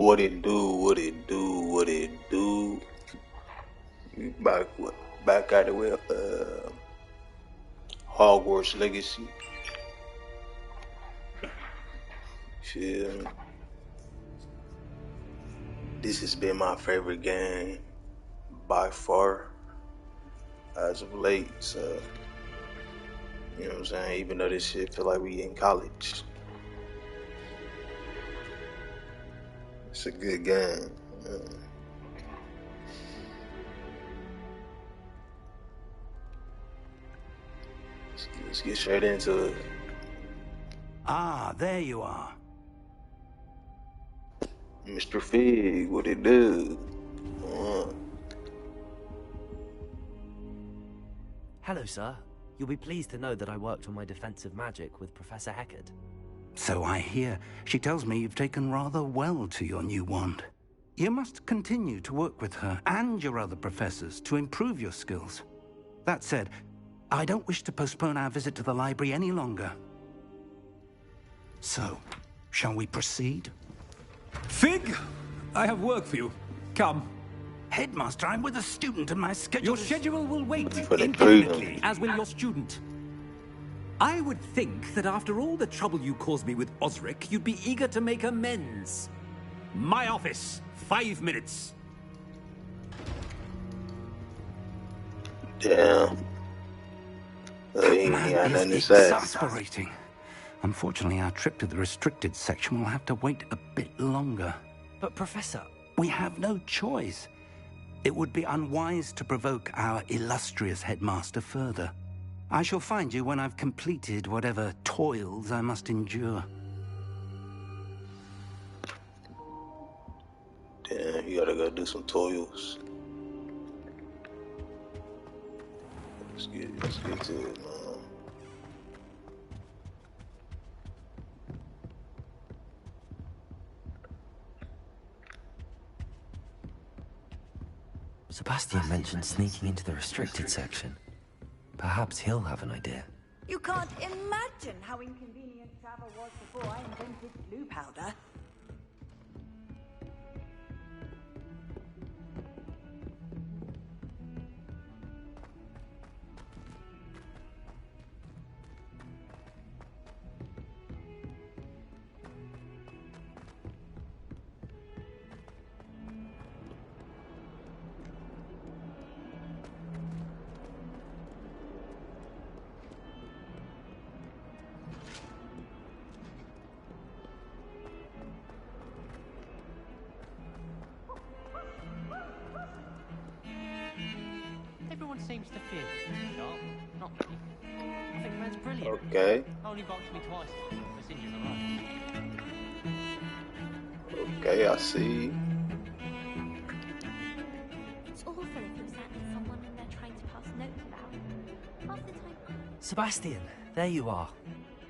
What it do? What it do? What it do? We back at it with Hogwarts Legacy. Feel me? This has been my favorite game by far as of late. So you know what I'm saying? Even though this shit feel like we in college, it's a good game. Let's get straight into it. Ah, there you are. Mr. Fig, what it do? Hello, sir. You'll be pleased to know that I worked on my defensive magic with Professor Heckard. So I hear. She tells me you've taken rather well to your new wand. You must continue to work with her and your other professors to improve your skills. That said, I don't wish to postpone our visit to the library any longer. So, shall we proceed? Fig, I have work for you. Come. Headmaster, I'm with a student and my schedule Your schedule will wait the indefinitely, as will your student. I would think that after all the trouble you caused me with Osric, you'd be eager to make amends. My office, 5 minutes. Damn. He ain't got Man nothing to is say. exasperating. Unfortunately, our trip to the restricted section will have to wait a bit longer. But, Professor... We have no choice. It would be unwise to provoke our illustrious headmaster further. I shall find you when I've completed whatever toils I must endure. Damn, you gotta go do some toils. Let's get to it, man. Sebastian mentioned sneaking into the restricted section. Perhaps he'll have an idea. You can't imagine how inconvenient travel was before I invented blue powder. Everyone seems to fear this sharp. Not me. I think man's brilliant. Okay. Only boxed me twice. That's in your right. Okay, I see. It's awful if you're sat with someone and they're trying to pass notes about. Half the time. Sebastian, there you are.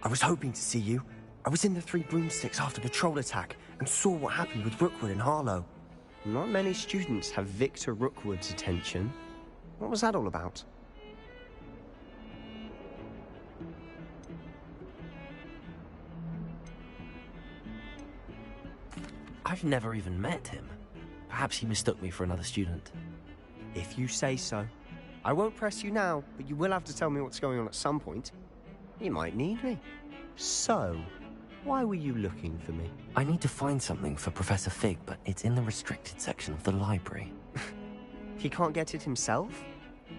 I was hoping to see you. I was in the Three Broomsticks after the troll attack and saw what happened with Rookwood and Harlow. Not many students have Victor Rookwood's attention. What was that all about? I've never even met him. Perhaps he mistook me for another student. If you say so. I won't press you now, but you will have to tell me what's going on at some point. You might need me. So, why were you looking for me? I need to find something for Professor Fig, but it's in the restricted section of the library. He can't get it himself?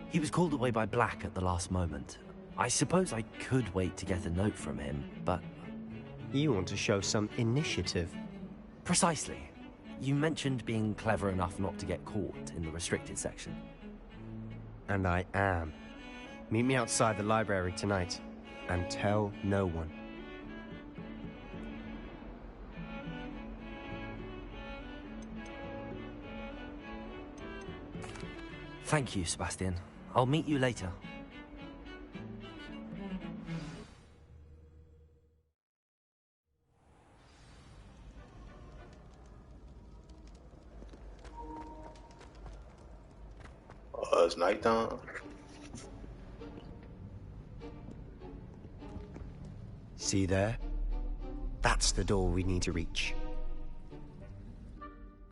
He was called away by Black at the last moment. I suppose I could wait to get a note from him, but... You want to show some initiative. Precisely. You mentioned being clever enough not to get caught in the restricted section. And I am. Meet me outside the library tonight, and tell no one. Thank you, Sebastian. I'll meet you later. It's nighttime. See there? That's the door we need to reach.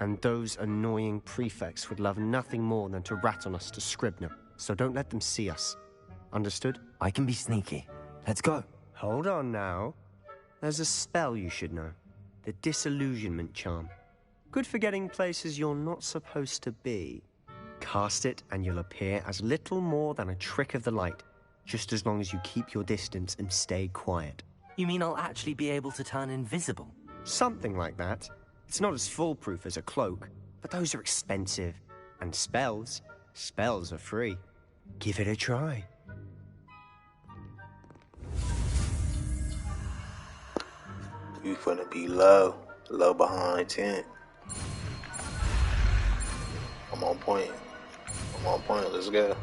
And those annoying prefects would love nothing more than to rat on us to Scribner, so don't let them see us. Understood? I can be sneaky. Let's go. Hold on now. There's a spell you should know. The Disillusionment Charm. Good for getting places you're not supposed to be. Cast it and you'll appear as little more than a trick of the light, just as long as you keep your distance and stay quiet. You mean I'll actually be able to turn invisible? Something like that. It's not as foolproof as a cloak, but those are expensive. And spells are free. Give it a try. You finna be low behind 10. I'm on point. Let's go.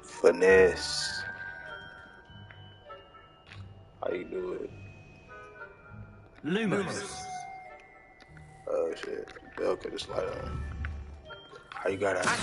Finesse. How you do it? Lumos. Oh shit. Okay, this light on. How you got that?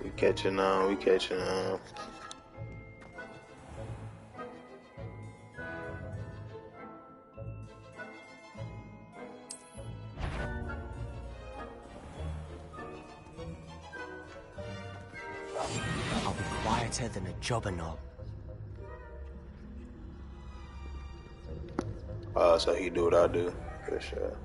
We catching on. I'll be quieter than a jobber knob. So he do what I do, for sure.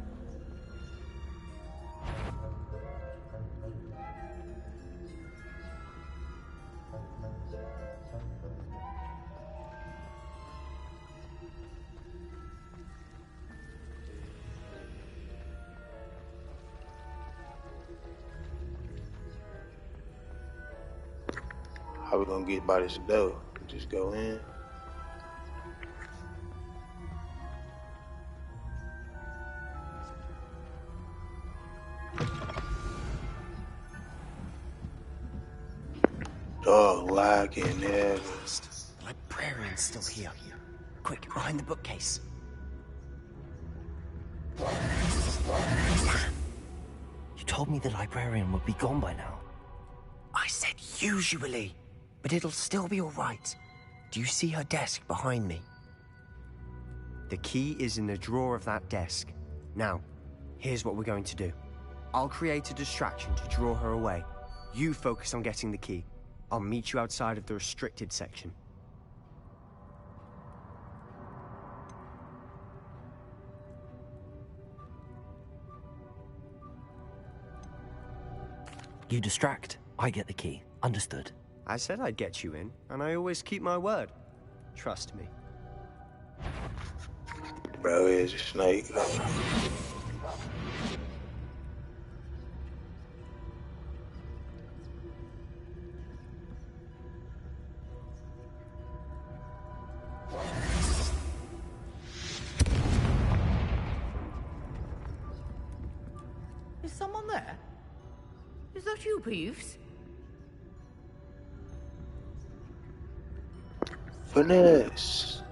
How we gonna get by this door? Just go in. Dog lagging there. The librarian's still here. Quick, behind the bookcase. You told me the librarian would be gone by now. I said usually, but it'll still be all right. Do you see her desk behind me? The key is in the drawer of that desk. Now, here's what we're going to do. I'll create a distraction to draw her away. You focus on getting the key. I'll meet you outside of the restricted section. You distract, I get the key. Understood. I said I'd get you in, and I always keep my word. Trust me. Bro, here's a snake. Is someone there? Is that you, Peeves? Finesse.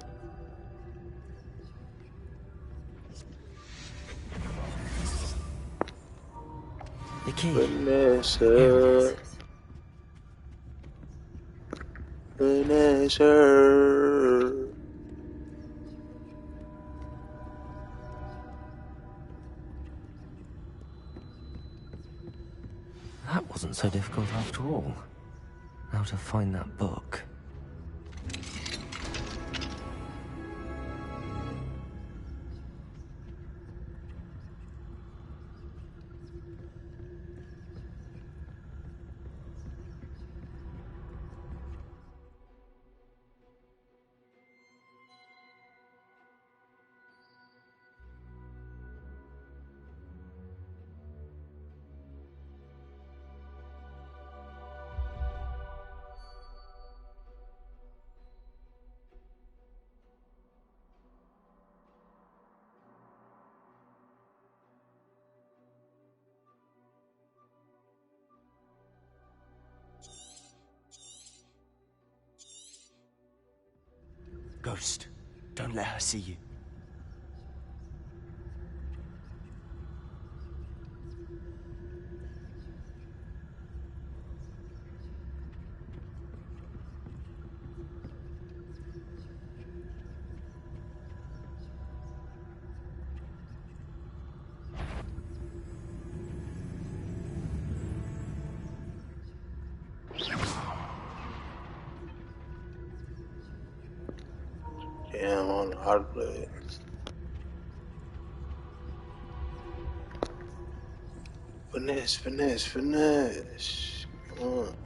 The key. Finesse. Here it is. Finesse. That wasn't so difficult after all. How to find that book. Ghost, don't let her see you. Damn, I don't know how to play it. Finesse, finesse, finesse. Come on.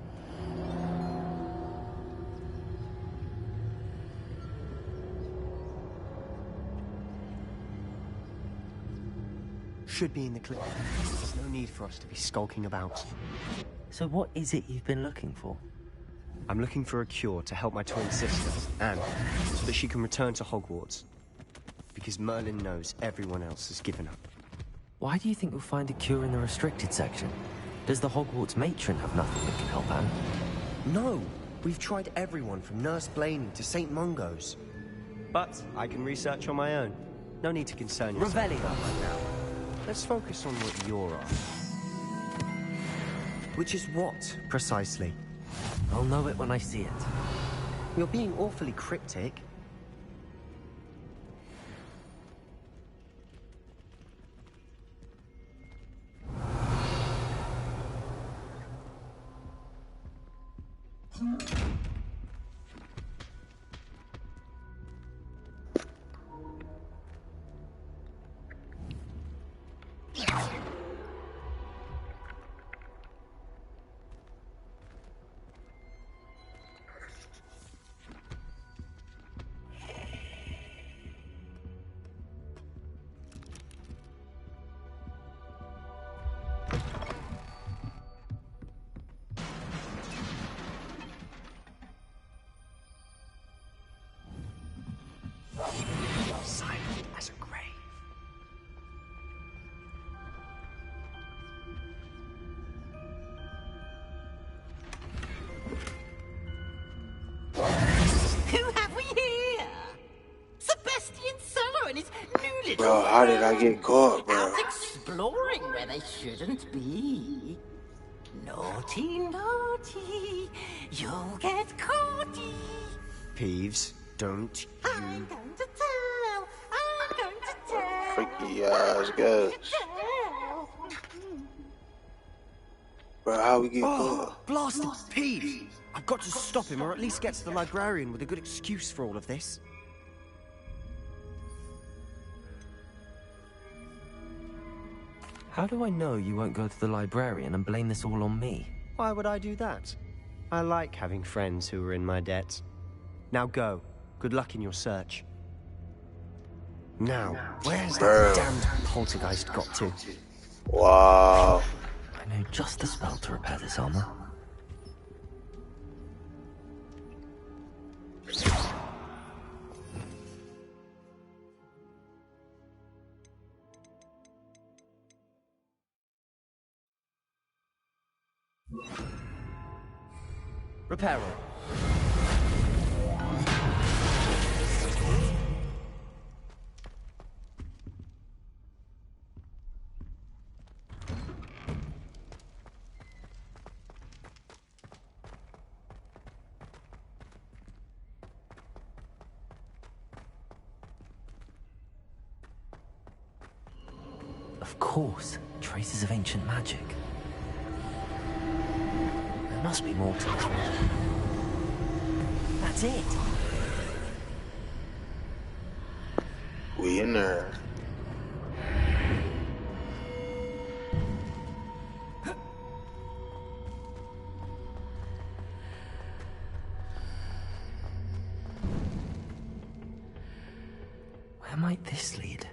Should be in the clip. There's no need for us to be skulking about. So what is it you've been looking for? I'm looking for a cure to help my twin sister, Anne, so that she can return to Hogwarts. Because Merlin knows everyone else has given up. Why do you think you'll find a cure in the restricted section? Does the Hogwarts matron have nothing that can help Anne? No! We've tried everyone from Nurse Blaney to St. Mungo's. But I can research on my own. No need to concern yourself Revelio. about that now. Let's focus on what you're after. Which is what, precisely? I'll know it when I see it. You're being awfully cryptic. Silent as a grave. Who have we here? Sebastian Cello and his new little Bro, how did I get caught, bro? out exploring where they shouldn't be. Naughty, naughty, you'll get caughty. Peeves, don't I'm you... going to tell. I'm going to tell. Freaky ass guys. Tell. Bro, how we get Oh, caught? blasted Peeves! I've got to stop him, or at least get to the librarian with a good excuse for all of this. How do I know you won't go to the librarian and blame this all on me? Why would I do that? I like having friends who are in my debt. Now go. Good luck in your search. Now, where's that damned poltergeist got to? Wow. I know just the spell to repair this armor. Repairer. Of course, traces of ancient magic. There must be more to this one. That's it. We in there. Where might this lead?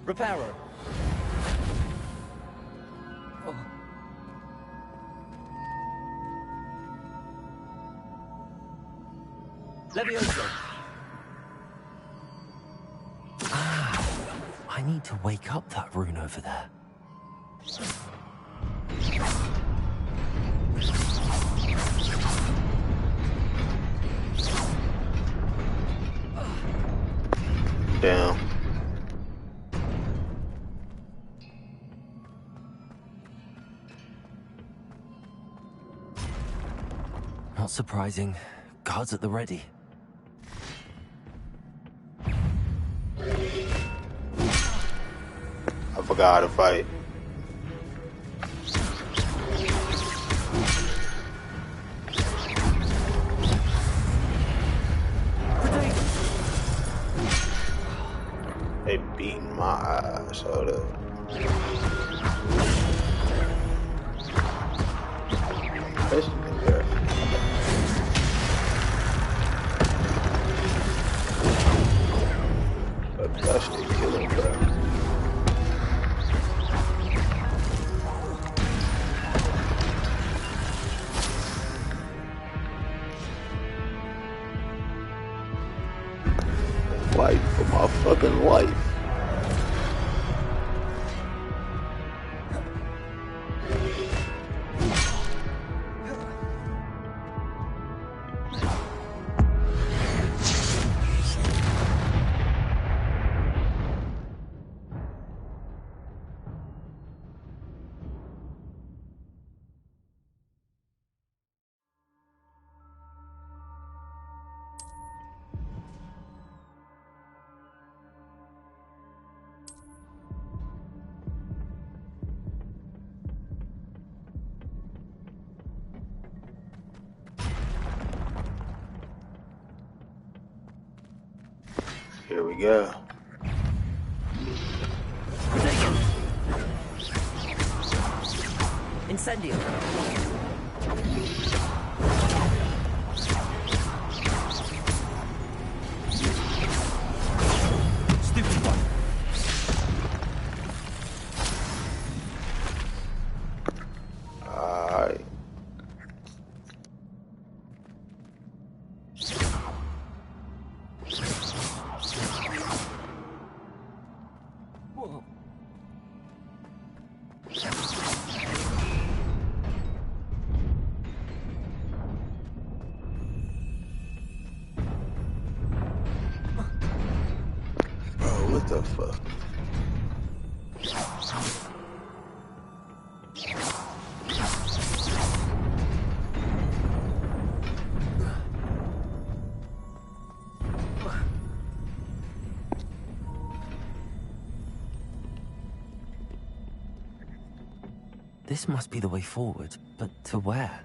Repairer. Oh. Levioso. Ah, I need to wake up that rune over there. Damn. Not surprising. Guards at the ready. I forgot how to fight. They beating my ass. Hold up. This nigga. But that's the killing, bro. Fight for my fucking life. Here we go. Incendio. Stupid one. Alright. Bro, what the fuck? This must be the way forward, but to where?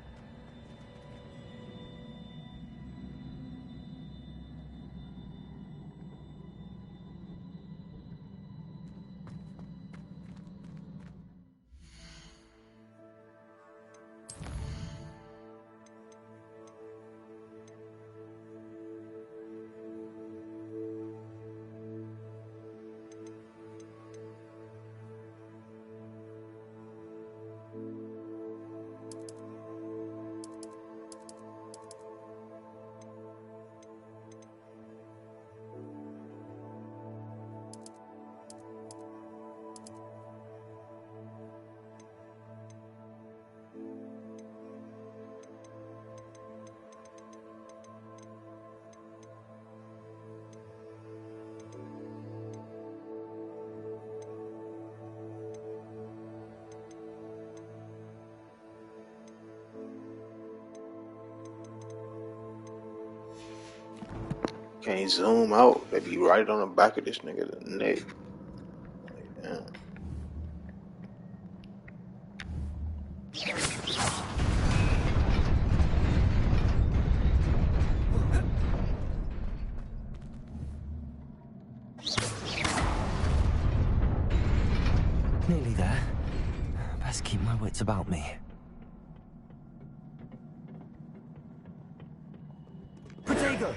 Can't zoom out. They be right on the back of this nigga's neck. Like, damn. Nearly there. Best keep my wits about me. Protego!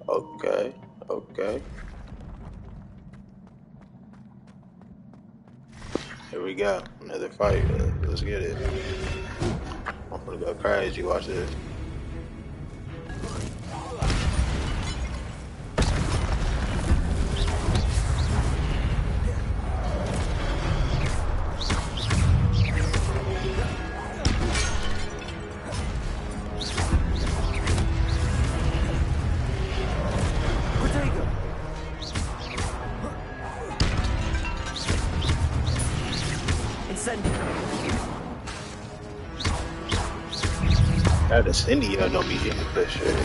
Okay, okay. Here we go. Another fight. Let's get it. I'm gonna go crazy. Watch this. That Incendio don't be hitting that shit.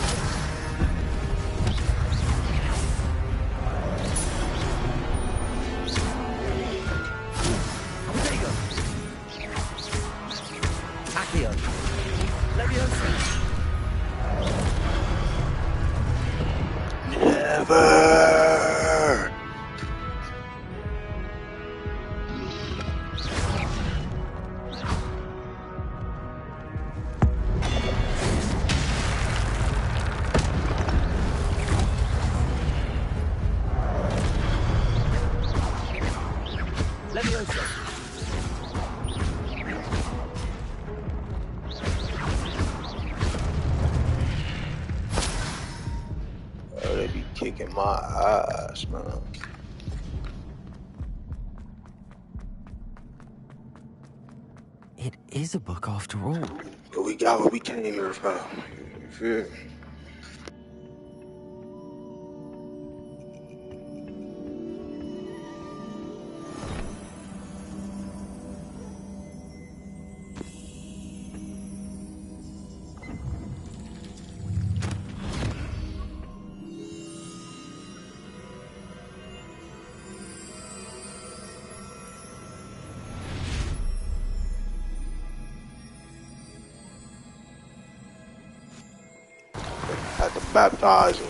Never. Oh, they be kicking my ass, man. It is a book after all. But we got what we came here for. You feel me? Had to baptize him.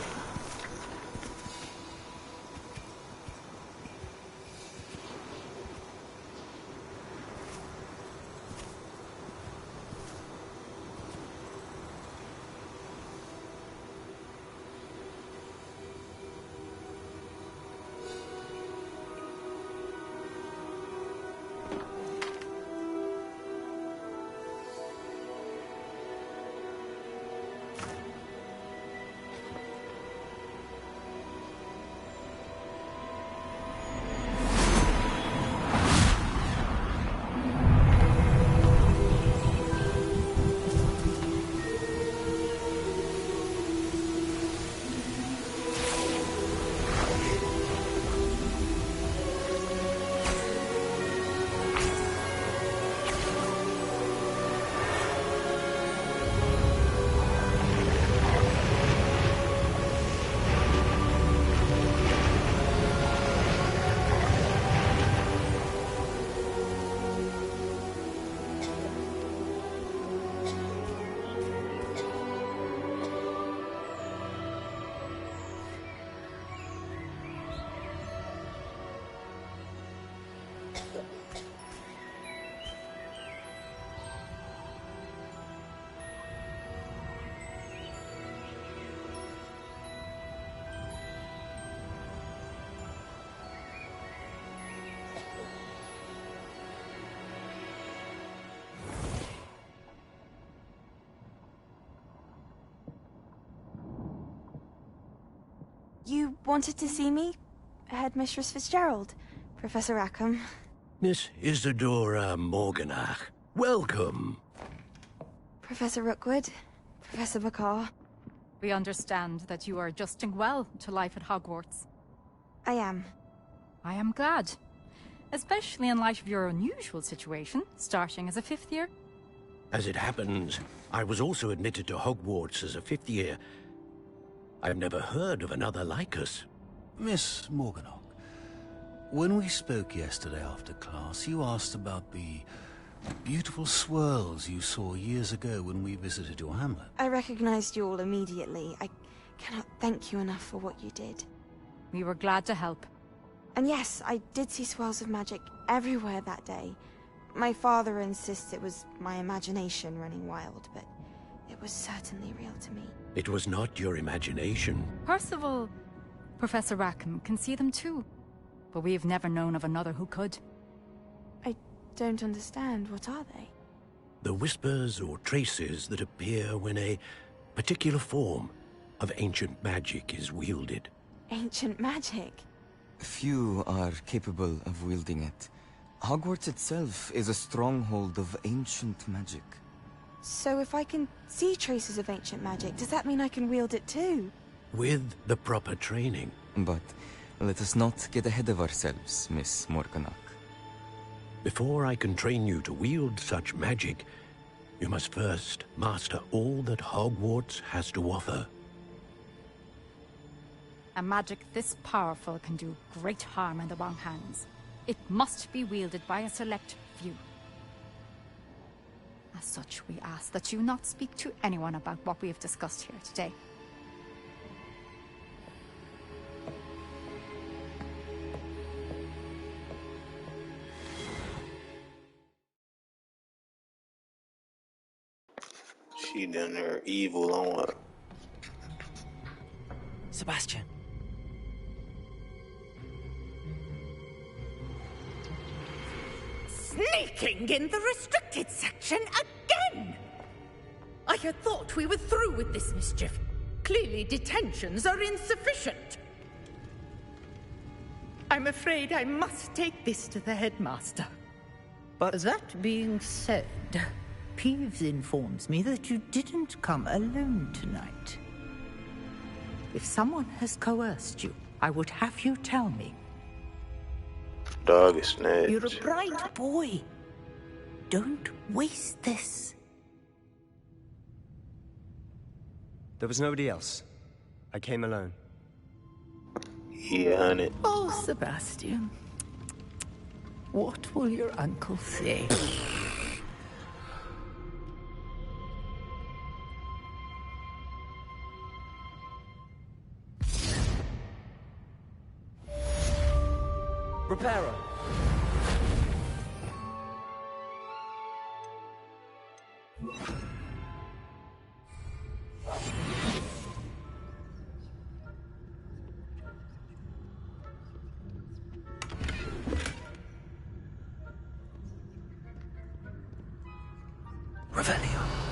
You wanted to see me? Headmistress Fitzgerald? Professor Rackham? Miss Isadora Morganach, welcome. Professor Rookwood? Professor McCaw? We understand that you are adjusting well to life at Hogwarts. I am. I am glad. Especially in light of your unusual situation, starting as a 5th year. As it happens, I was also admitted to Hogwarts as a 5th year. I've never heard of another like us. Miss Morganach, when we spoke yesterday after class, you asked about the beautiful swirls you saw years ago when we visited your hamlet. I recognized you all immediately. I cannot thank you enough for what you did. We were glad to help. And yes, I did see swirls of magic everywhere that day. My father insists it was my imagination running wild, but it was certainly real to me. It was not your imagination. Percival, Professor Rackham can see them too. But we have never known of another who could. I don't understand. What are they? The whispers or traces that appear when a particular form of ancient magic is wielded. Ancient magic? Few are capable of wielding it. Hogwarts itself is a stronghold of ancient magic. So if I can see traces of ancient magic, does that mean I can wield it too? With the proper training. But let us not get ahead of ourselves, Miss Morganach. Before I can train you to wield such magic, you must first master all that Hogwarts has to offer. A magic this powerful can do great harm in the wrong hands. It must be wielded by a select few. As such, we ask that you not speak to anyone about what we have discussed here today. She done her evil on her. Sebastian. Sneaking in the restricted section again! I had thought we were through with this mischief. Clearly detentions are insufficient. I'm afraid I must take this to the headmaster. But that being said, Peeves informs me that you didn't come alone tonight. If someone has coerced you, I would have you tell me. Dog is snatched. You're a bright boy. Don't waste this. there was nobody else. I came alone. Yeah, honey. Oh, Sebastian. What will your uncle say? Reparo. Revelio.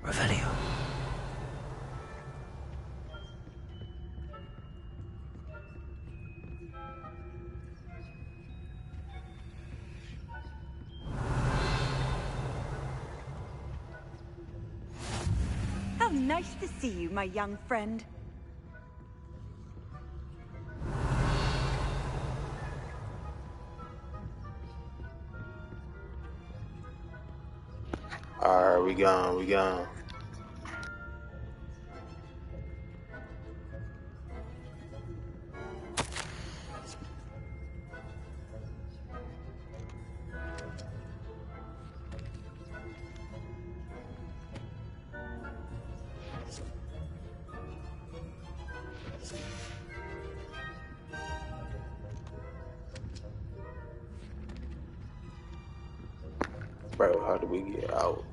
Revelio. How nice to see you, my young friend. Alright, we gone. Bro, how do we get out?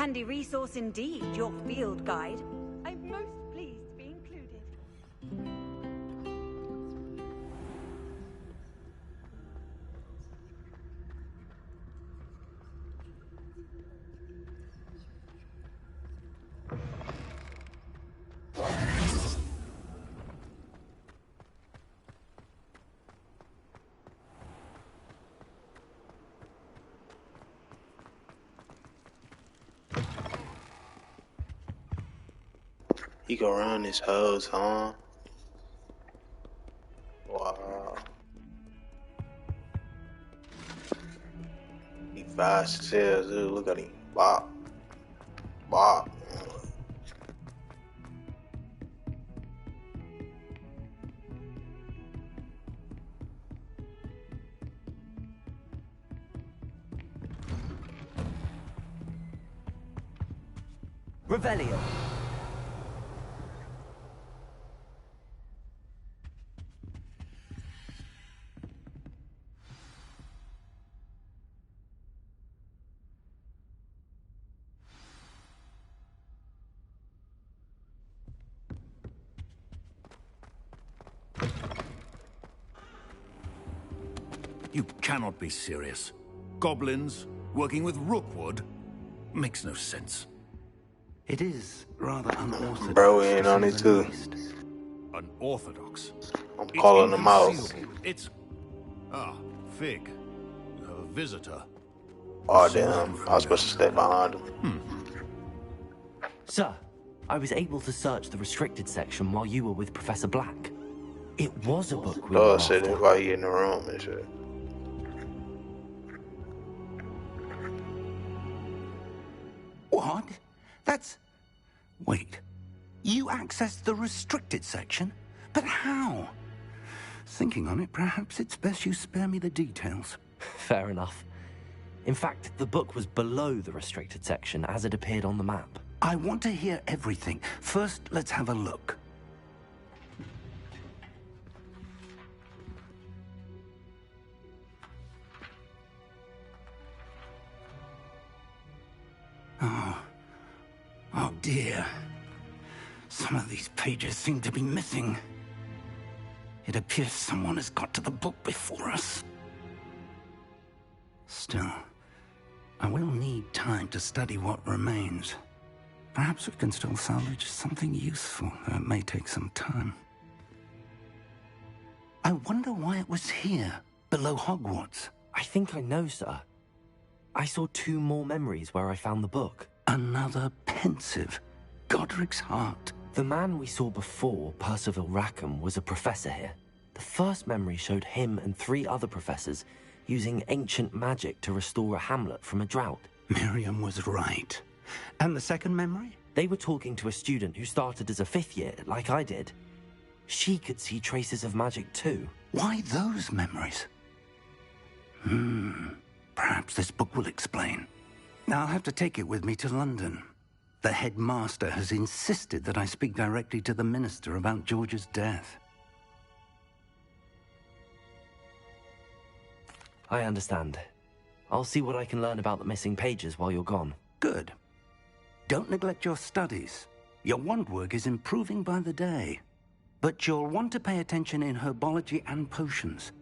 Handy resource indeed, your field guide. I'm most pleased to be included. He can run this whole time. Wow. He fast as hell, dude. Look at him. Bop. Bop. Revelio. You cannot be serious. Goblins working with Rookwood makes no sense. It is rather unorthodox. Bro, we ain't on it too. Unorthodox. I'm calling him out. It's... Ah, Fig. You have a visitor. Oh, damn. I was supposed to stay behind him. Sir, I was able to search the restricted section while you were with Professor Black. It was a book we were said after. it while you in the room and shit. What? That's... Wait. You accessed the restricted section? But how? Thinking on it, perhaps it's best you spare me the details. Fair enough. In fact, the book was below the restricted section as it appeared on the map. I want to hear everything. First, let's have a look. Oh dear. Some of these pages seem to be missing. It appears someone has got to the book before us. Still, I will need time to study what remains. Perhaps we can still salvage something useful, though it may take some time. I wonder why it was here, below Hogwarts. I think I know, sir. I saw 2 more memories where I found the book. Another pensive Godric's heart. The man we saw before, Percival Rackham, was a professor here. The first memory showed him and 3 other professors using ancient magic to restore a hamlet from a drought. Miriam was right. And the second memory? They were talking to a student who started as a 5th year, like I did. She could see traces of magic too. Why those memories? Perhaps this book will explain. I'll have to take it with me to London. The headmaster has insisted that I speak directly to the minister about George's death. I understand. I'll see what I can learn about the missing pages while you're gone. Good. Don't neglect your studies. Your wand work is improving by the day. But you'll want to pay attention in herbology and potions.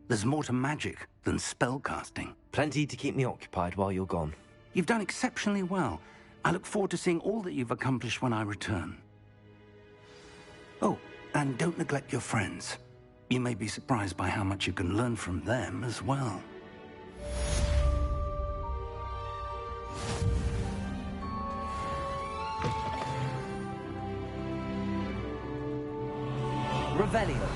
There's more to magic than spellcasting. Plenty to keep me occupied while you're gone. You've done exceptionally well. I look forward to seeing all that you've accomplished when I return. Oh, and don't neglect your friends. You may be surprised by how much you can learn from them as well. Revelio.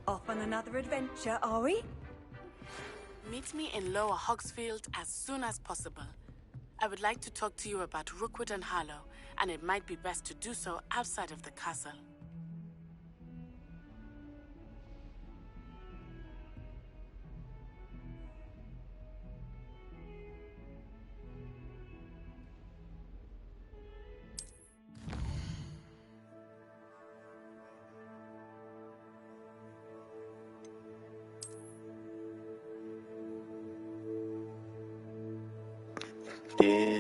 Off on another adventure, are we? Meet me in Lower Hogsfield as soon as possible. I would like to talk to you about Rookwood and Harlow, and it might be best to do so outside of the castle. Damn.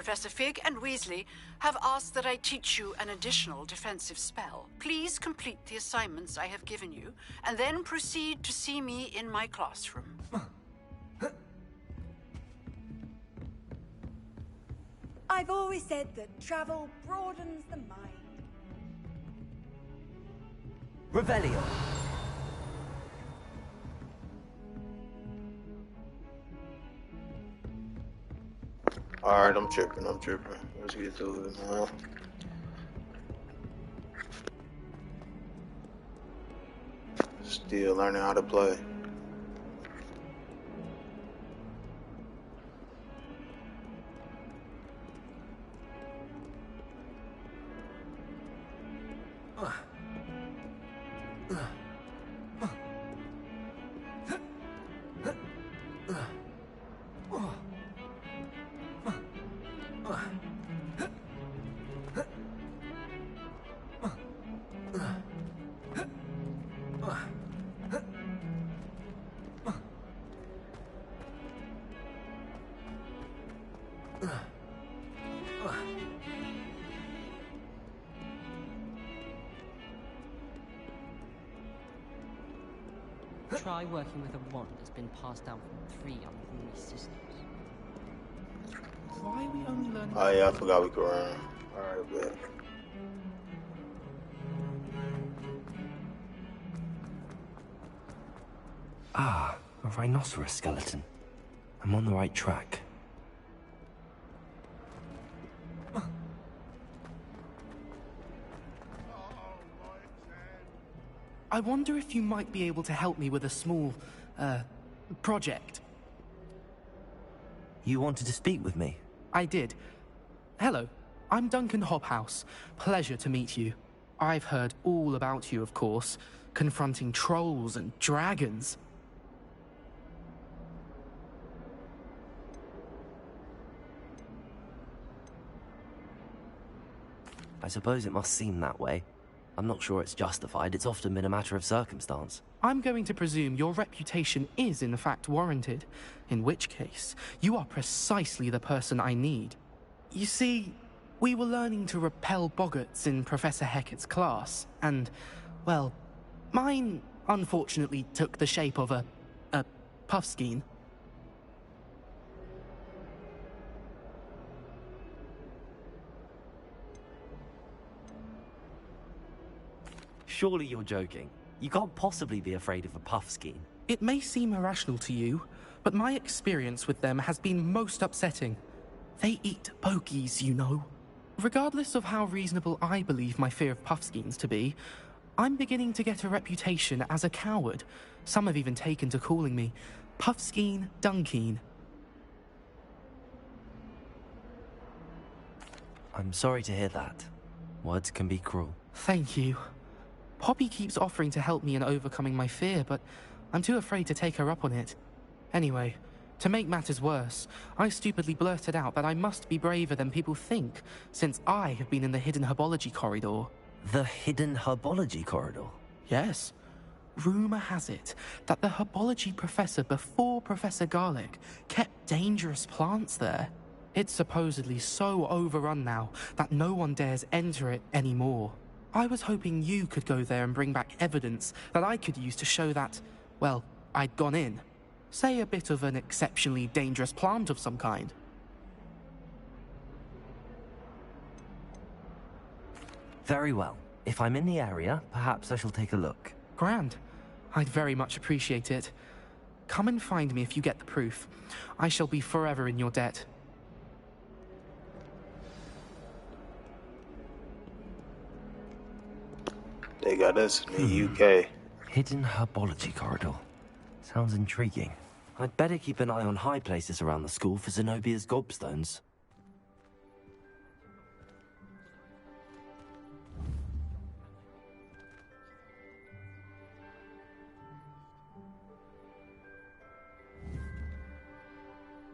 Professor Fig and Weasley have asked that I teach you an additional defensive spell. Please complete the assignments I have given you, and then proceed to see me in my classroom. I've always said that travel broadens the mind. Revelio. Alright, I'm tripping. Let's get to it now. Still learning how to play. Try working with a wand that's been passed down from 3 unruly systems. Why are we only learning? Oh yeah, I forgot we could run. Alright, bet. Ah, a rhinoceros skeleton. I'm on the right track. I wonder if you might be able to help me with a small, project. You wanted to speak with me? I did. Hello, I'm Duncan Hobhouse. Pleasure to meet you. I've heard all about you, of course, confronting trolls and dragons. I suppose it must seem that way. I'm not sure it's justified. It's often been a matter of circumstance. I'm going to presume your reputation is in fact warranted, in which case, you are precisely the person I need. You see, we were learning to repel boggarts in Professor Hecat's class, and, well, mine unfortunately took the shape of a puffskein. Surely you're joking. You can't possibly be afraid of a puffskein. It may seem irrational to you, but my experience with them has been most upsetting. They eat bogies, you know. Regardless of how reasonable I believe my fear of puffskeins to be, I'm beginning to get a reputation as a coward. Some have even taken to calling me Puffskein Dunkeen. I'm sorry to hear that. Words can be cruel. Thank you. Poppy keeps offering to help me in overcoming my fear, but I'm too afraid to take her up on it. Anyway, to make matters worse, I stupidly blurted out that I must be braver than people think, since I have been in the hidden herbology corridor. The hidden herbology corridor? Yes. Rumour has it that the herbology professor before Professor Garlick kept dangerous plants there. It's supposedly so overrun now that no one dares enter it anymore. I was hoping you could go there and bring back evidence that I could use to show that, well, I'd gone in. Say a bit of an exceptionally dangerous plant of some kind. Very well. If I'm in the area, perhaps I shall take a look. Grand. I'd very much appreciate it. Come and find me if you get the proof. I shall be forever in your debt. They got us in the UK. Hidden herbology corridor. Sounds intriguing. I'd better keep an eye on high places around the school for Zenobia's gobstones.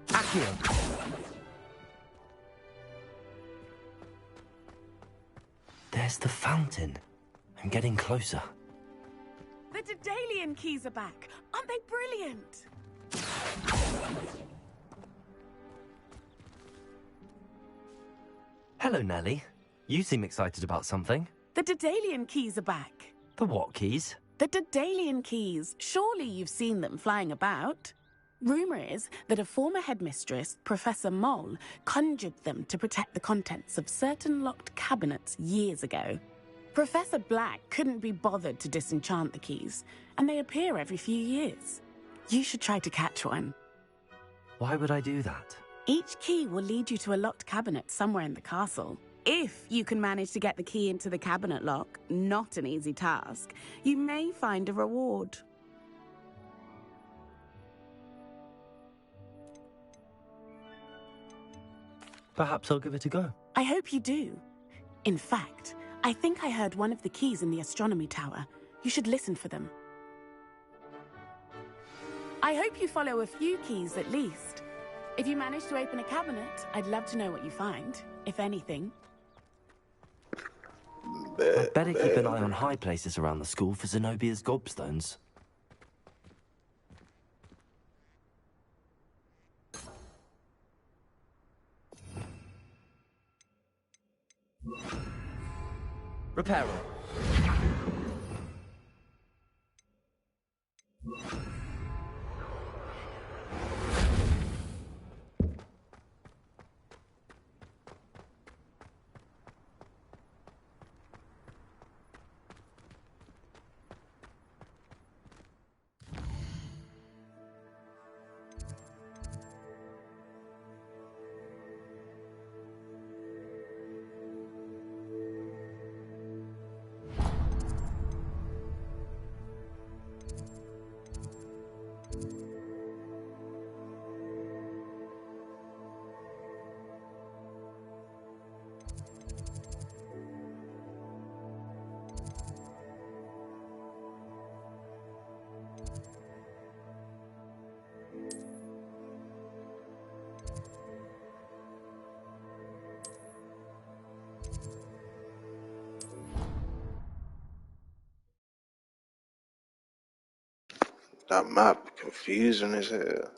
Accio! There's the fountain. I'm getting closer. The Daedalian keys are back. Aren't they brilliant? Hello, Nellie. You seem excited about something. The Daedalian keys are back. The what keys? The Daedalian keys. Surely you've seen them flying about. Rumour is that a former headmistress, Professor Mole, conjured them to protect the contents of certain locked cabinets years ago. Professor Black couldn't be bothered to disenchant the keys, and they appear every few years. You should try to catch one. Why would I do that? Each key will lead you to a locked cabinet somewhere in the castle. If you can manage to get the key into the cabinet lock, not an easy task, you may find a reward. Perhaps I'll give it a go. I hope you do. In fact, I think I heard one of the keys in the astronomy tower. You should listen for them. I hope you follow a few keys at least. If you manage to open a cabinet, I'd love to know what you find, if anything. I'd better keep an eye on high places around the school for Zenobia's gobstones. Repair room. That map confusing as hell.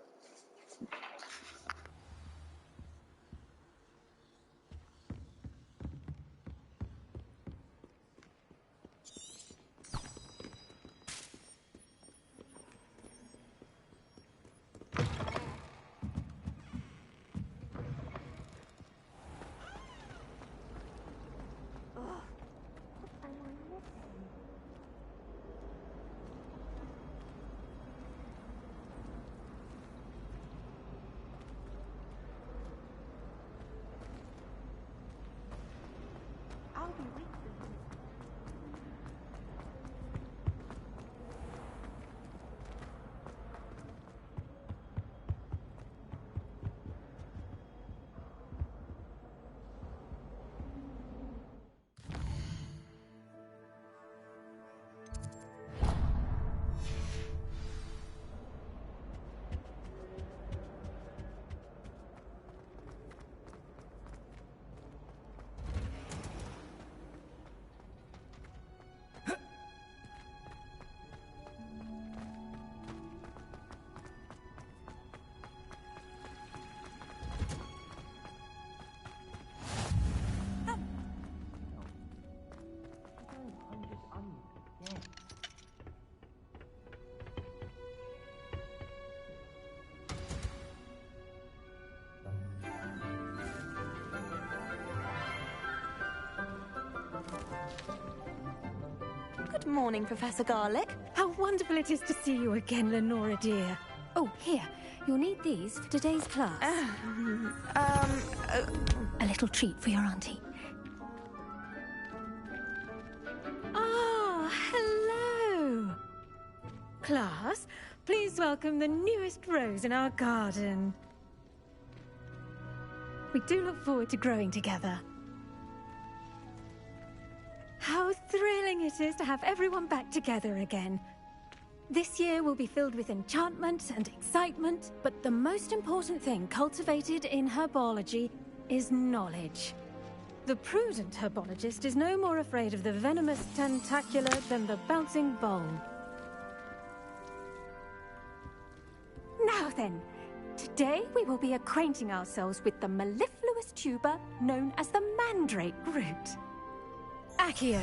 Good morning, Professor Garlick. How wonderful it is to see you again, Lenora dear. Oh, here. You'll need these for today's class. A little treat for your auntie. Ah, hello. Class, please welcome the newest rose in our garden. We do look forward to growing together. How thrilling it is to have everyone back together again. This year will be filled with enchantment and excitement, but the most important thing cultivated in herbology is knowledge. The prudent herbologist is no more afraid of the venomous tentacula than the bouncing bowl. Now then, today we will be acquainting ourselves with the mellifluous poisonous tuber known as the mandrake root. Accio.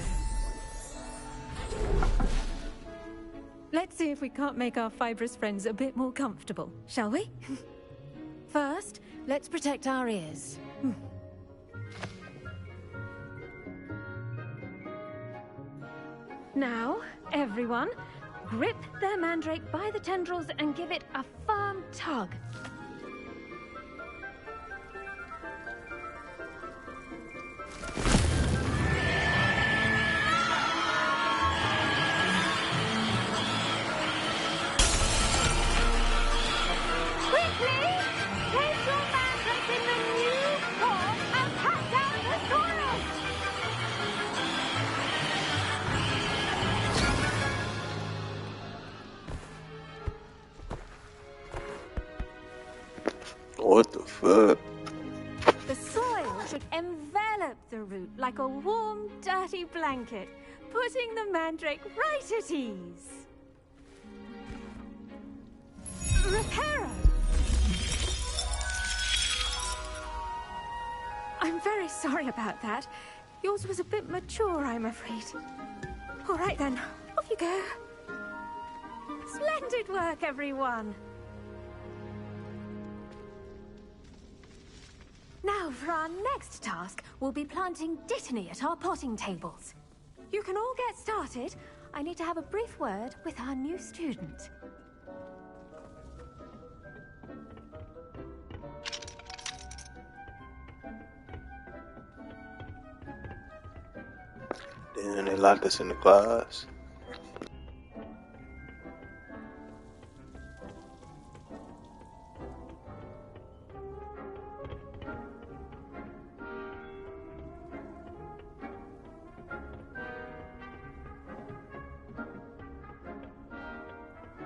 Let's see if we can't make our fibrous friends a bit more comfortable, shall we? First, let's protect our ears. Now, everyone, grip their mandrake by the tendrils and give it a firm tug. What the fuck? The soil should envelop the root like a warm, dirty blanket, putting the mandrake right at ease. Reparo! I'm very sorry about that. Yours was a bit mature, I'm afraid. All right then, off you go. Splendid work, everyone. Now, for our next task, we'll be planting Dittany at our potting tables. You can all get started. I need to have a brief word with our new student. Then they locked us in the class.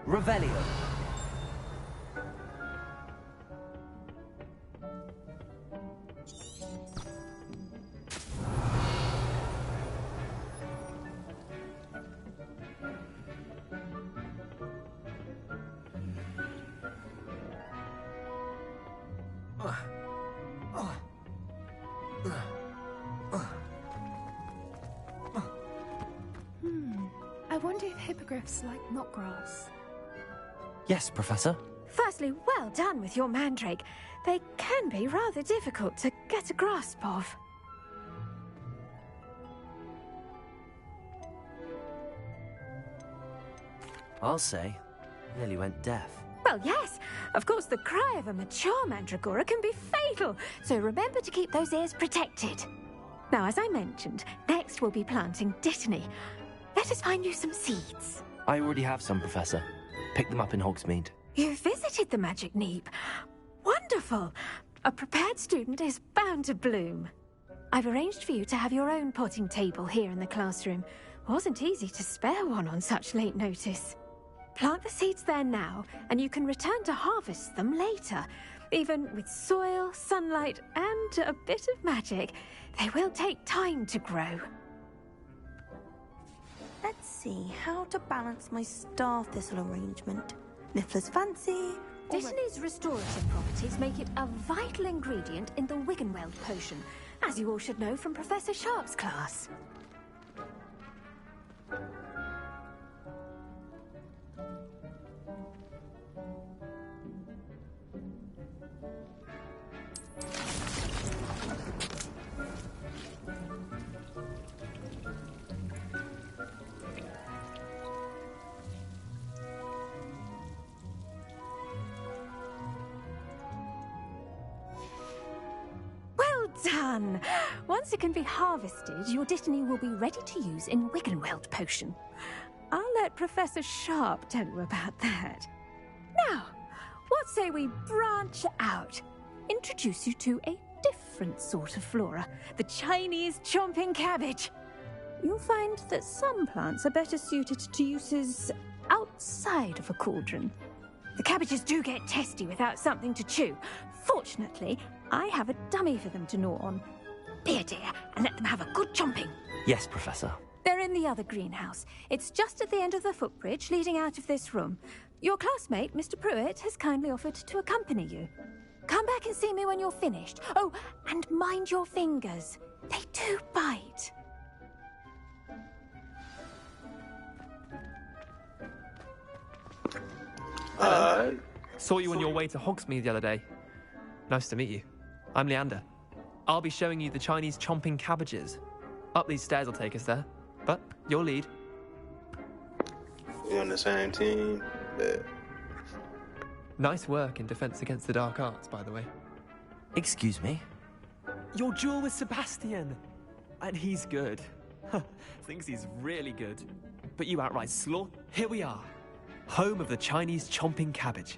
Revelio. I wonder if hippogriffs like knotgrass. Yes, Professor. Firstly, well done with your mandrake. They can be rather difficult to get a grasp of. I'll say, nearly went deaf. Well, yes. Of course, the cry of a mature mandragora can be fatal, so remember to keep those ears protected. Now, as I mentioned, next we'll be planting Dittany. Let us find you some seeds. I already have some, Professor. Picked them up in Hogsmeade. You visited the Magic Neep. Wonderful. A prepared student is bound to bloom. I've arranged for you to have your own potting table here in the classroom. Wasn't easy to spare one on such late notice. Plant the seeds there now, and you can return to harvest them later. Even with soil, sunlight, and a bit of magic, they will take time to grow. Let's see how to balance my star thistle arrangement. Niffler's fancy. Dittany's restorative properties make it a vital ingredient in the Wiggenweld potion, as you all should know from Professor Sharp's class. Done! Once it can be harvested, your Dittany will be ready to use in Wiggenweld potion. I'll let Professor Sharp tell you about that. Now, what say we branch out? Introduce you to a different sort of flora, the Chinese chomping cabbage. You'll find that some plants are better suited to uses outside of a cauldron. The cabbages do get testy without something to chew. Fortunately, I have a dummy for them to gnaw on. Be a dear and let them have a good chomping. Yes, Professor. They're in the other greenhouse. It's just at the end of the footbridge leading out of this room. Your classmate, Mr. Pruitt, has kindly offered to accompany you. Come back and see me when you're finished. Oh, and mind your fingers. They do bite. Hello. Saw you on your way to Hogsmeade the other day. Nice to meet you. I'm Leander. I'll be showing you the Chinese chomping cabbages. Up these stairs will take us there. But your lead. We on the same team. But... Nice work in Defense Against the Dark Arts, by the way. Excuse me? Your duel with Sebastian! And he's good. Thinks he's really good. But you outright slaughter. Here we are. Home of the Chinese chomping cabbage.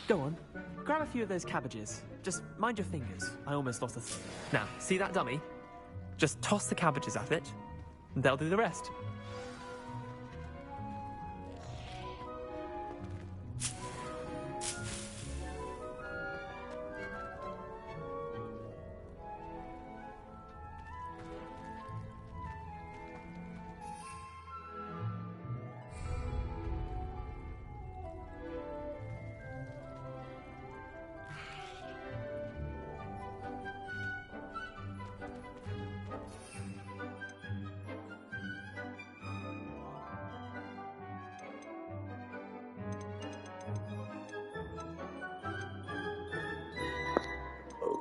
Go on, grab a few of those cabbages. Just mind your fingers. I almost lost a... Now, see that dummy? Just toss the cabbages at it, and they'll do the rest.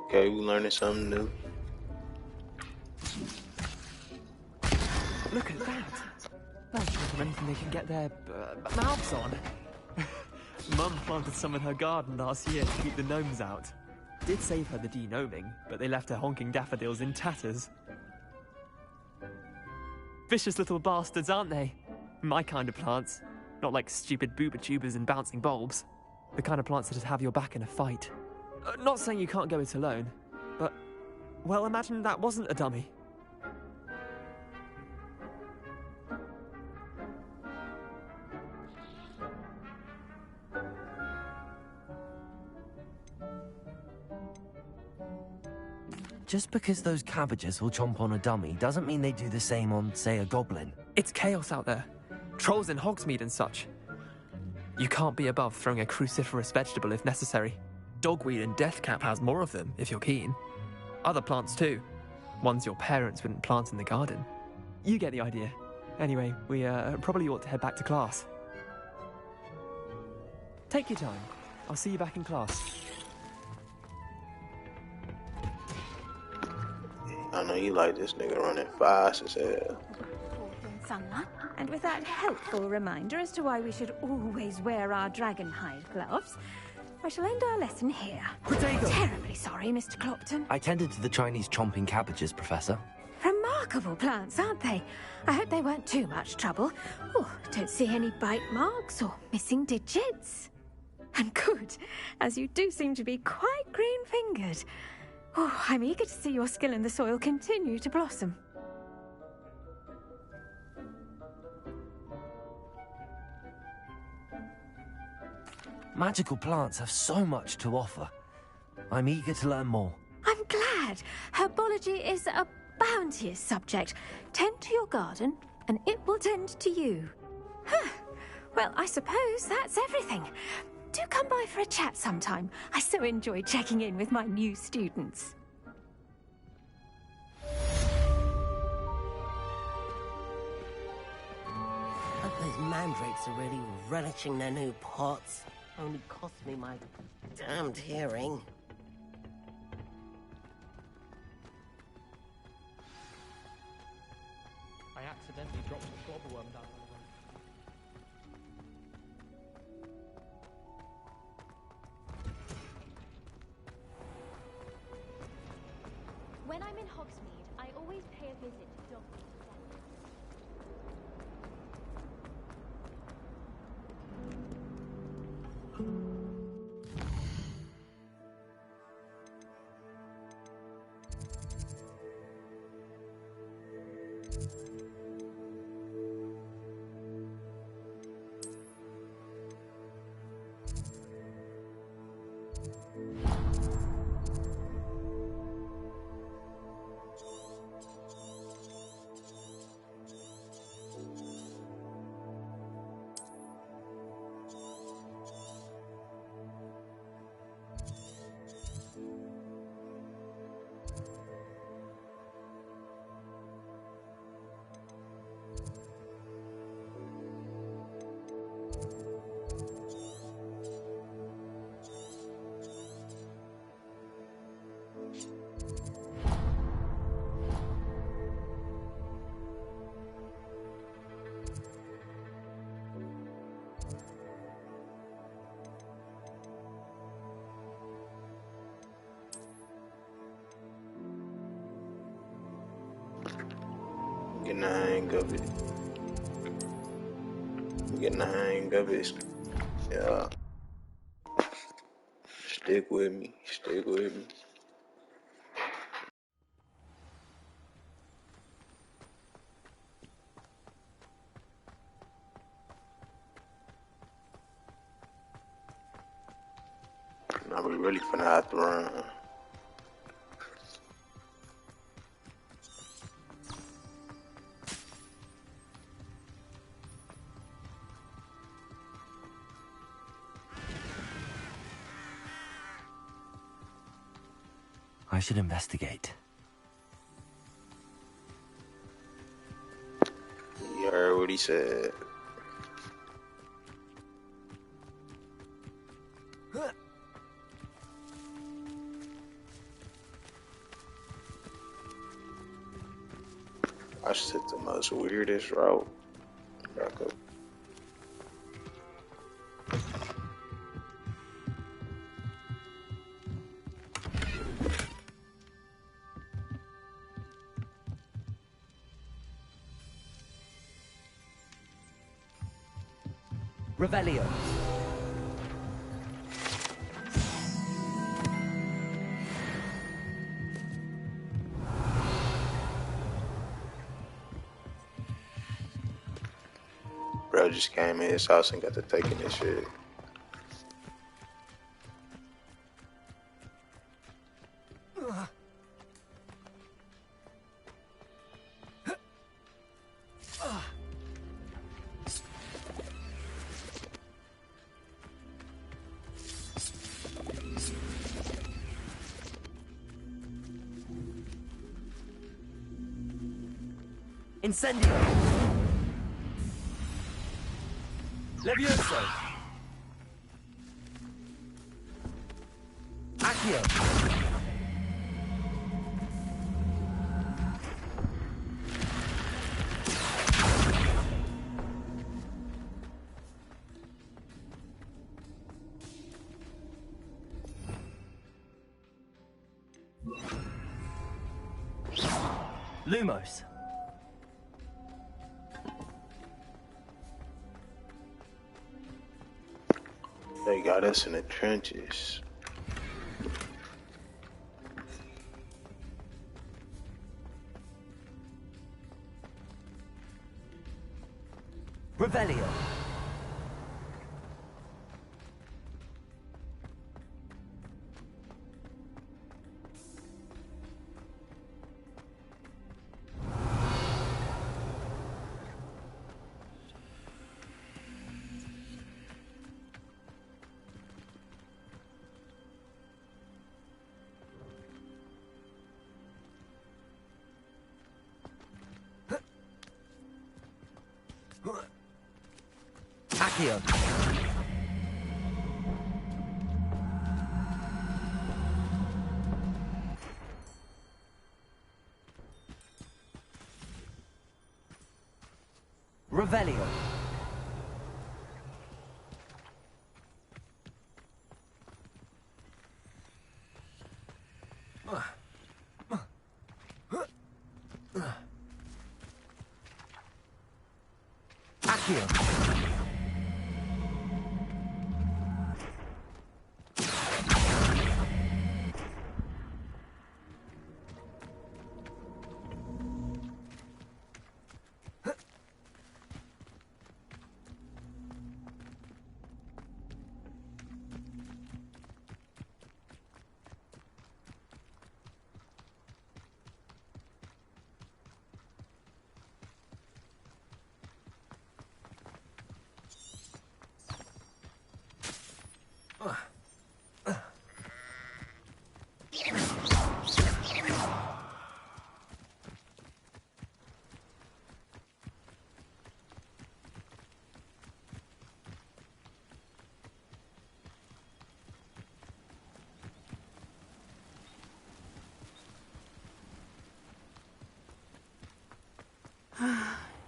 Okay, we learning something new. Look at that! That's from anything they can get their mouths on. Mum planted some in her garden last year to keep the gnomes out. Did save her the de-gnoming, but they left her honking daffodils in tatters. Vicious little bastards, aren't they? My kind of plants. Not like stupid booba tubers and bouncing bulbs. The kind of plants that just have your back in a fight. Not saying you can't go it alone, but, well, imagine that wasn't a dummy. Just because those cabbages will chomp on a dummy doesn't mean they do the same on, say, a goblin. It's chaos out there. Trolls in Hogsmeade and such. You can't be above throwing a cruciferous vegetable if necessary. Dogweed and deathcap has more of them, if you're keen. Other plants too. Ones your parents wouldn't plant in the garden. You get the idea. Anyway, we probably ought to head back to class. Take your time. I'll see you back in class. I know you like this nigga running fast as hell. Sunlight, and with that helpful reminder as to why we should always wear our dragon hide gloves, I shall end our lesson here. Potato! Terribly sorry, Mr. Clopton. I tended to the Chinese chomping cabbages, Professor. Remarkable plants, aren't they? I hope they weren't too much trouble. Oh, don't see any bite marks or missing digits. And good, as you do seem to be quite green-fingered. Oh, I'm eager to see your skill in the soil continue to blossom. Magical plants have so much to offer. I'm eager to learn more. I'm glad. Herbology is a bounteous subject. Tend to your garden, and it will tend to you. Huh. Well, I suppose that's everything. Do come by for a chat sometime. I so enjoy checking in with my new students. Hope those mandrakes are really relishing their new pots. Only cost me my damned hearing. I accidentally dropped a globberworm down. When I'm in Hogsmeade, I always pay a visit to Dogwood. Getting the hang of it. Getting the hang of it. Yeah. Stick with me. Stick with me. Now we really finna have to run. I should investigate. You heard what he said. I should take the most weirdest route. Back up. Revelio. Bro just came in his house and got to taking this shit. Incendio. Levioso. Accio. Lumos. They got us in the trenches. Revelio. Accio. Revelio. Accio.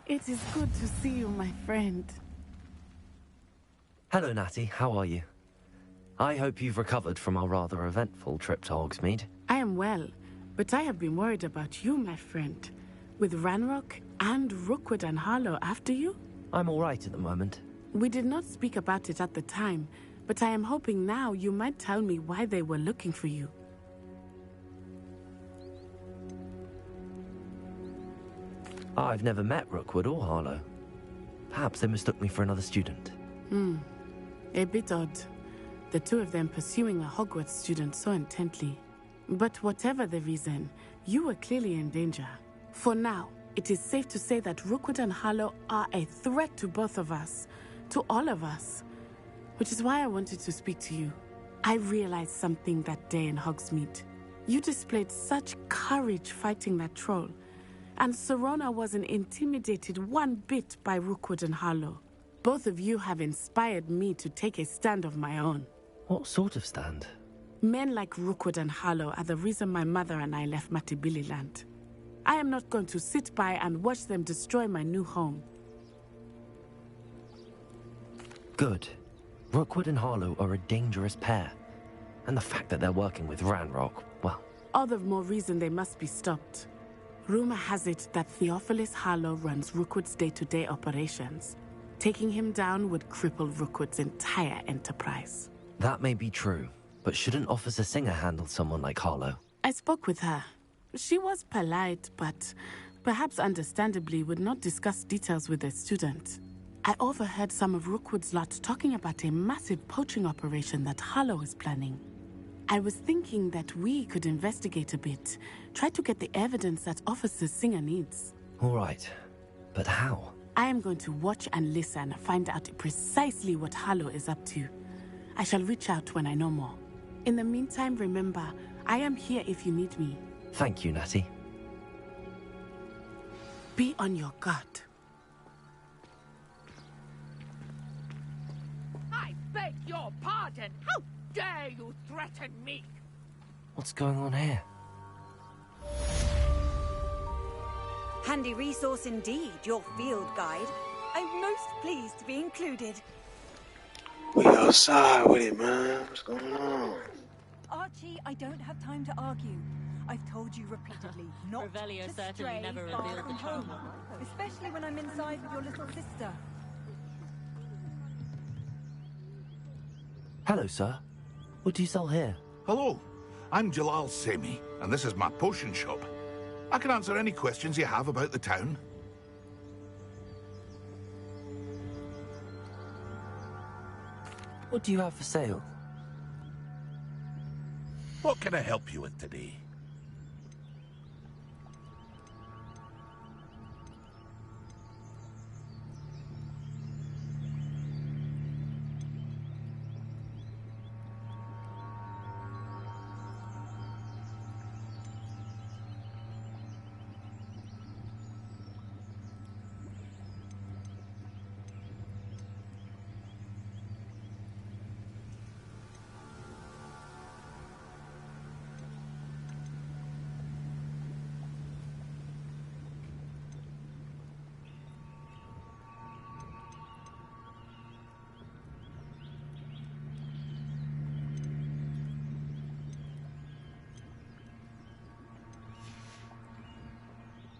It is good to see you, my friend. Hello, Natty. How are you? I hope you've recovered from our rather eventful trip to Hogsmeade. I am well, but I have been worried about you, my friend. With Ranrock, And Rookwood and Harlow after you? I'm all right at the moment. We did not speak about it at the time, but I am hoping now you might tell me why they were looking for you. I've never met Rookwood or Harlow. Perhaps they mistook me for another student. A bit odd. The two of them pursuing a Hogwarts student so intently. But whatever the reason, you were clearly in danger. For now, it is safe to say that Rookwood and Harlow are a threat to both of us. To all of us. Which is why I wanted to speak to you. I realized something that day in Hogsmeade. You displayed such courage fighting that troll. And Serona wasn't intimidated one bit by Rookwood and Harlow. Both of you have inspired me to take a stand of my own. What sort of stand? Men like Rookwood and Harlow are the reason my mother and I left Matibili land. I am not going to sit by and watch them destroy my new home. Good. Rookwood and Harlow are a dangerous pair. And the fact that they're working with Ranrock, well... All the more reason they must be stopped. Rumor has it that Theophilus Harlow runs Rookwood's day-to-day operations. Taking him down would cripple Rookwood's entire enterprise. That may be true, but shouldn't Officer Singer handle someone like Harlow? I spoke with her. She was polite, but perhaps understandably would not discuss details with a student. I overheard some of Rookwood's lot talking about a massive poaching operation that Harlow is planning. I was thinking that we could investigate a bit, try to get the evidence that Officer Singer needs. All right, but how? I am going to watch and listen, find out precisely what Harlow is up to. I shall reach out when I know more. In the meantime, remember, I am here if you need me. Thank you, Natty. Be on your guard. I beg your pardon. How dare you threaten me? What's going on here? Handy resource indeed, your field guide. I'm most pleased to be included. We outside with it, man. What's going on? Archie, I don't have time to argue. I've told you repeatedly not Revelio to certainly stray never far revealed from the charm. home, especially when I'm inside with your little sister. Hello, sir. What do you sell here? Hello, I'm Jalal Semi, and this is my potion shop. I can answer any questions you have about the town. What do you have for sale? What can I help you with today?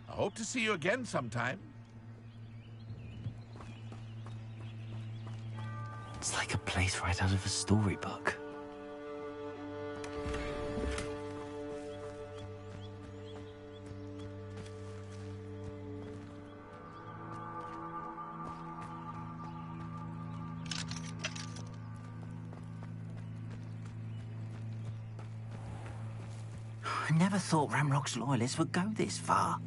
I hope to see you again sometime. It's like a place right out of a storybook. I never thought Ranrock's loyalists would go this far.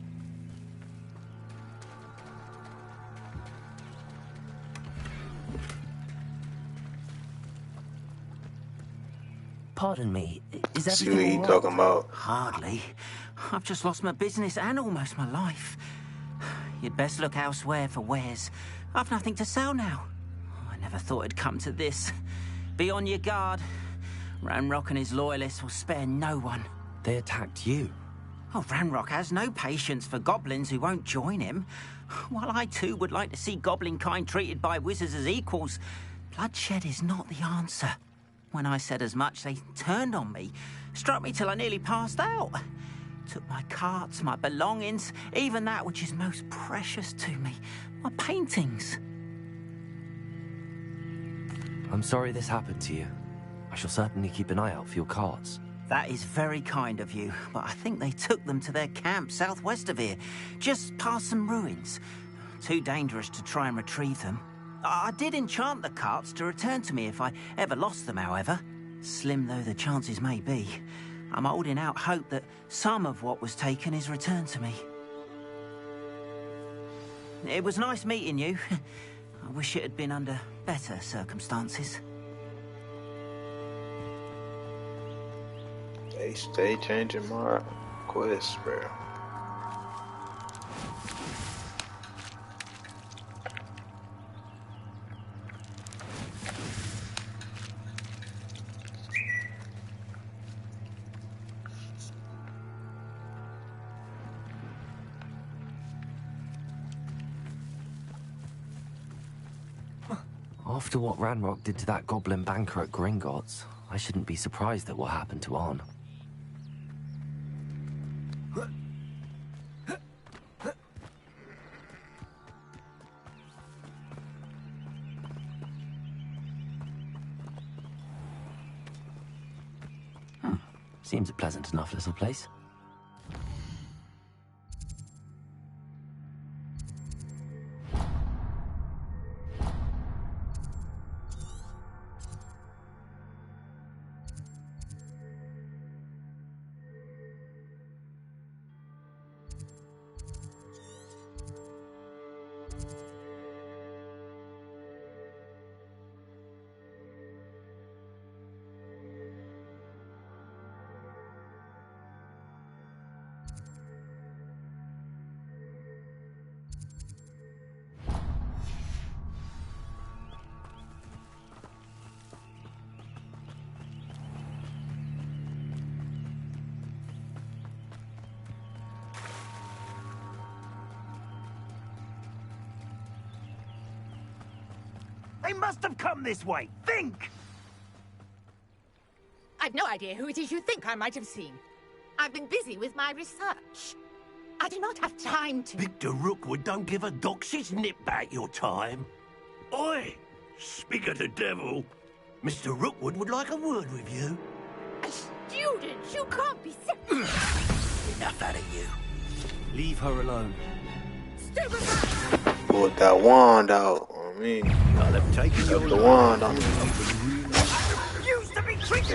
Pardon me, is See what everything he all right? talking about? Hardly. I've just lost my business and almost my life. You'd best look elsewhere for wares. I've nothing to sell now. I never thought it'd come to this. Be on your guard. Ranrock and his loyalists will spare no one. They attacked you. Oh, Ranrock has no patience for goblins who won't join him. While I too would like to see goblin kind treated by wizards as equals, bloodshed is not the answer. When I said as much, they turned on me, struck me till I nearly passed out. took my carts, my belongings, even that which is most precious to me, my paintings. I'm sorry this happened to you. I shall certainly keep an eye out for your carts. That is very kind of you, but I think they took them to their camp southwest of here, just past some ruins. Too dangerous to try and retrieve them. I did enchant the carts to return to me if I ever lost them, however. Slim though the chances may be, I'm holding out hope that some of what was taken is returned to me. It was nice meeting you. I wish it had been under better circumstances. They stay changing my quest, bro. After what Ranrock did to that goblin banker at Gringotts, I shouldn't be surprised at what happened to Arn. Seems a pleasant enough little place. They must have come this way. Think! I've no idea who it is you think I might have seen. I've been busy with my research. I do not have time to... Victor Rookwood don't give a doxy's nip back your time. Oi! Speak of the devil. Mr. Rookwood would like a word with you. A student? You can't be serious. Enough out of you. Leave her alone. Stupid man! Pulled that wand out on me. I'll have taken Took the wand on me. Used to be tricky.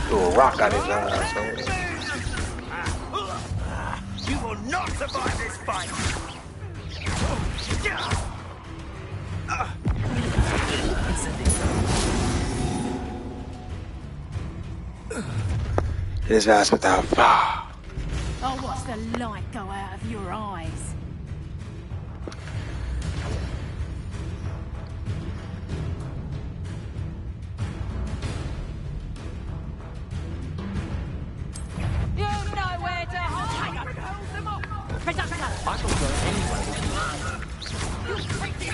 Threw a rock at his ass. You will not survive this fight. His ass without fire. I'll watch the light go out of your eyes. You know where to hide! Hold them off! I can go anywhere. You take the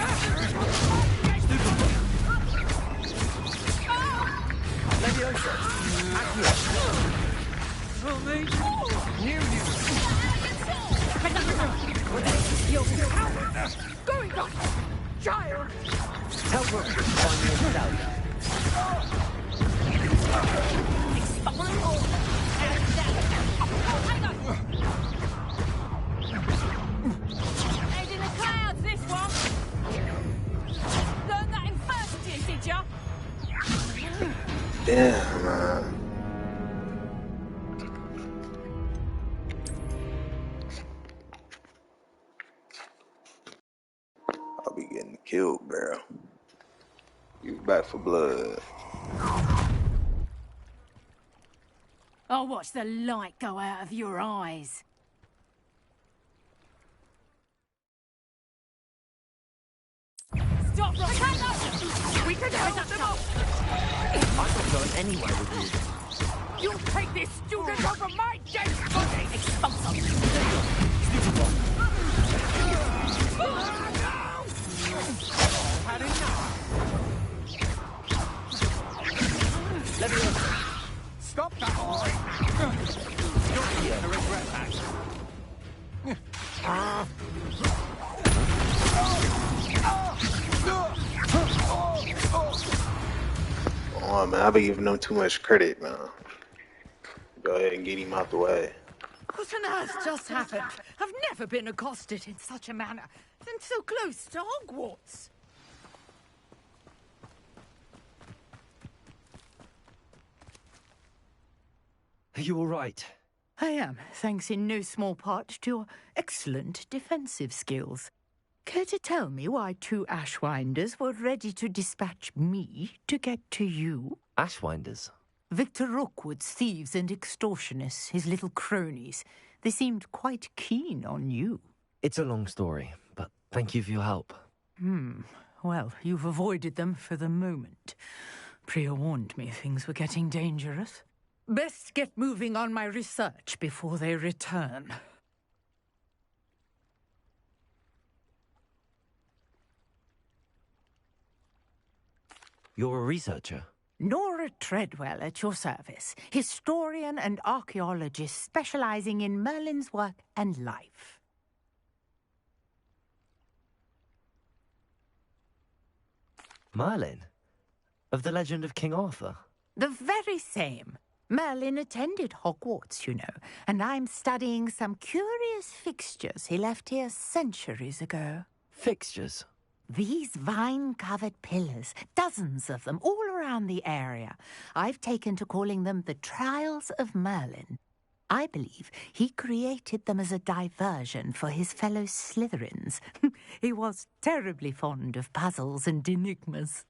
Leviosa. Accio. From me! Near you. You're going on! Child! Tell Rook to find me a medallion. Head in the clouds, this one! Learn that in first year, did ya? Damn, man. I'll be getting killed, bro. You back for blood. I'll watch the light go out of your eyes. Stop! We can hold them up! I'm not going anywhere with you. You take this student over my dead body! Expulse him! Had enough. on, man. I be giving them too much credit, man. Go ahead and get him out the way. What on earth just happened? I've never been accosted in such a manner, and so close to Hogwarts. Are you all right? I am, thanks in no small part to your excellent defensive skills. Care to tell me why 2 Ashwinders were ready to dispatch me to get to you? Ashwinders? Victor Rookwood's thieves and extortionists, his little cronies. They seemed quite keen on you. It's a long story, but thank you for your help. Well, you've avoided them for the moment. Priya warned me things were getting dangerous. Best get moving on my research before they return. You're a researcher? Nora Treadwell at your service, historian and archaeologist specializing in Merlin's work and life. Merlin? Of the legend of King Arthur? The very same. Merlin attended Hogwarts, you know, and I'm studying some curious fixtures he left here centuries ago. Fixtures? These vine-covered pillars, dozens of them, all around the area. I've taken to calling them the Trials of Merlin. I believe he created them as a diversion for his fellow Slytherins. He was terribly fond of puzzles and enigmas.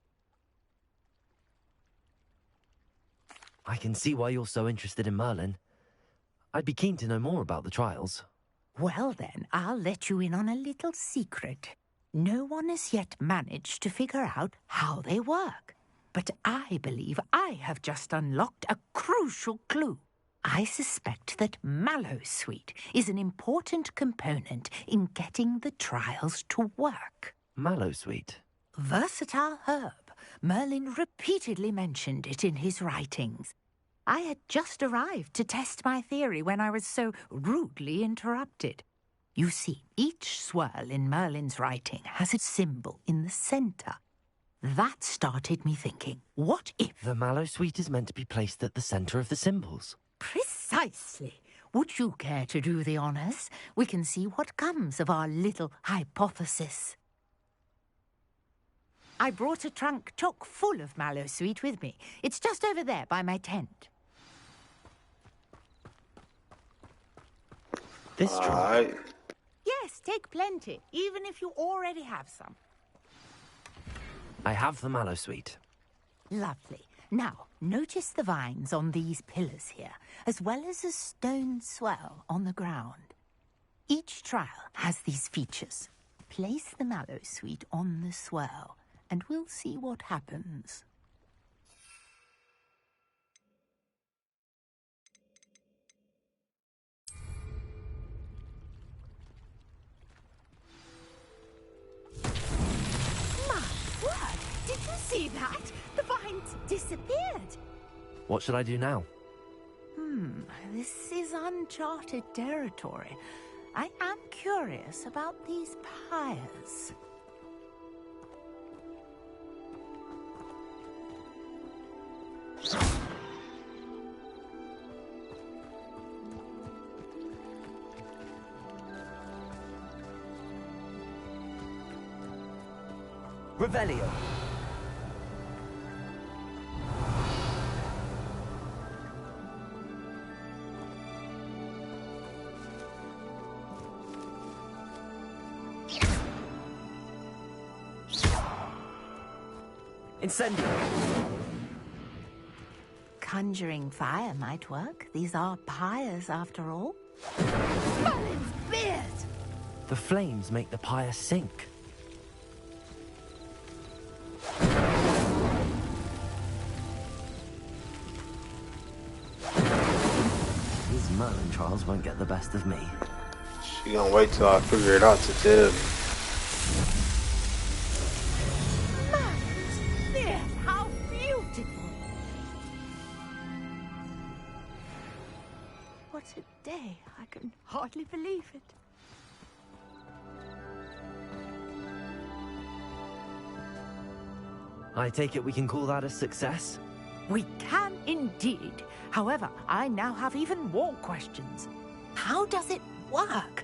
I can see why you're so interested in Merlin. I'd be keen to know more about the trials. Well then, I'll let you in on a little secret. No one has yet managed to figure out how they work. But I believe I have just unlocked a crucial clue. I suspect that Mallowsweet is an important component in getting the trials to work. Mallowsweet? Versatile herb. Merlin repeatedly mentioned it in his writings. I had just arrived to test my theory when I was so rudely interrupted. You see, each swirl in Merlin's writing has a symbol in the centre. That started me thinking, what if... The Mallowsweet is meant to be placed at the centre of the symbols. Precisely. Would you care to do the honours? We can see what comes of our little hypothesis. I brought a trunk chock full of Mallowsweet with me. It's just over there by my tent. This trunk? Yes, take plenty, even if you already have some. I have the Mallowsweet. Lovely. Now, notice the vines on these pillars here, as well as a stone swell on the ground. Each trial has these features. Place the Mallowsweet on the swell, and we'll see what happens. My word! Did you see that? The vines disappeared. What should I do now? This is uncharted territory. I am curious about these pyres. Revelio. Incendio. Conjuring fire might work. These are pyres, after all. Merlin's beard! The flames make the pyre sink. These Merlin trials won't get the best of me. She gonna wait till I figure it out to tell me. Merlin's beard! How beautiful! What a day. I can hardly believe it. I take it we can call that a success? We can indeed. However, I now have even more questions. How does it work?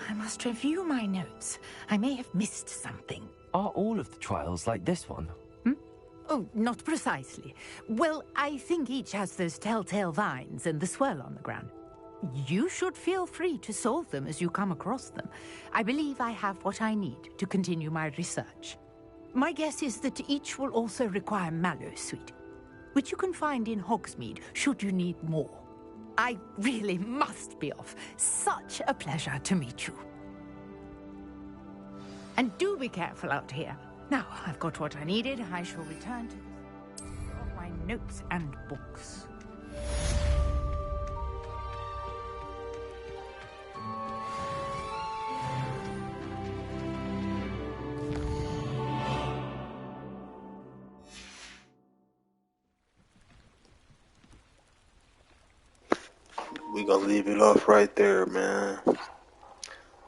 I must review my notes. I may have missed something. Are all of the trials like this one? Oh, not precisely. Well, I think each has those telltale vines and the swirl on the ground. You should feel free to solve them as you come across them. I believe I have what I need to continue my research. My guess is that each will also require mallow sweet, which you can find in Hogsmeade should you need more. I really must be off. Such a pleasure to meet you. And do be careful out here. Now, I've got what I needed. I shall return to my notes and books. We gonna leave it off right there, man.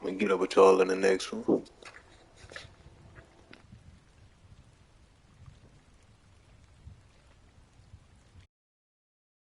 We get up with y'all in the next one.